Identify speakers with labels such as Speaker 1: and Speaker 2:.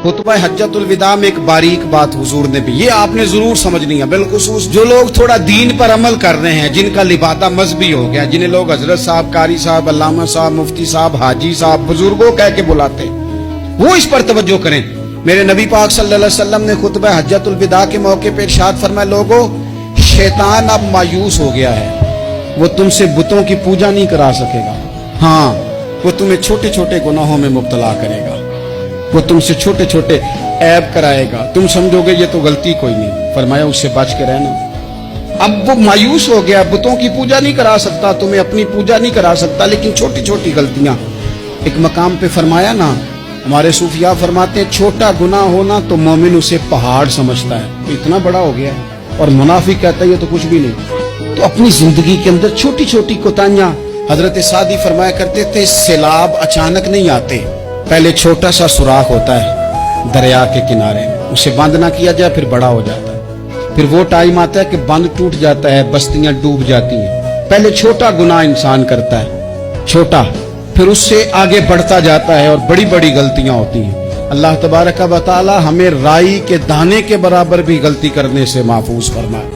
Speaker 1: खुतबा हज्जतुल विदा में एक बारीक बात हुजूर ने भी, ये आपने जरूर समझनी है, बिलखुसूस जो लोग थोड़ा दीन पर अमल कर रहे हैं, जिनका लिबादा मजहबी हो गया, जिन्हें लोग हजरत साहब, कारी साहब, अल्लामा साहब, मुफ्ती साहब, हाजी साहब, बुजुर्गों कह के बुलाते हैं, वो इस पर तवज्जो करें। मेरे नबी पाक सल्लल्लाहु अलैहि वसल्लम ने खुतबा हज्जतुल विदा के मौके पर इरशाद फरमाया, लोगों शैतान अब मायूस हो गया है, वो तुमसे बुतों की पूजा नहीं करा सकेगा। हाँ, वो तुम्हें छोटे छोटे गुनाहों में मुब्तला करेगा, वो तुमसे छोटे छोटे ऐब कराएगा, तुम समझोगे ये तो गलती कोई नहीं। फरमाया उससे बच के रहना। अब वो मायूस हो गया, बुतों की पूजा नहीं करा सकता, तुम्हें अपनी पूजा नहीं करा सकता, लेकिन छोटी छोटी गलतियां। एक मकाम पे फरमाया ना, हमारे सूफिया फरमाते हैं, छोटा गुनाह होना तो मोमिन उसे पहाड़ समझता है, इतना बड़ा हो गया है, और मुनाफिक कहता है ये तो कुछ भी नहीं। तो अपनी जिंदगी के अंदर छोटी छोटी कोताहियां, हजरत सादी फरमाया करते थे, सैलाब अचानक नहीं आते, पहले छोटा सा सुराख होता है दरिया के किनारे, उसे बंद ना किया जाए फिर बड़ा हो जाता है, फिर वो टाइम आता है कि बंद टूट जाता है, बस्तियां डूब जाती हैं। पहले छोटा गुनाह इंसान करता है, छोटा, फिर उससे आगे बढ़ता जाता है और बड़ी बड़ी गलतियां होती हैं। अल्लाह तबारक व तआला हमें राई के दाने के बराबर भी गलती करने से महफूज फरमाए।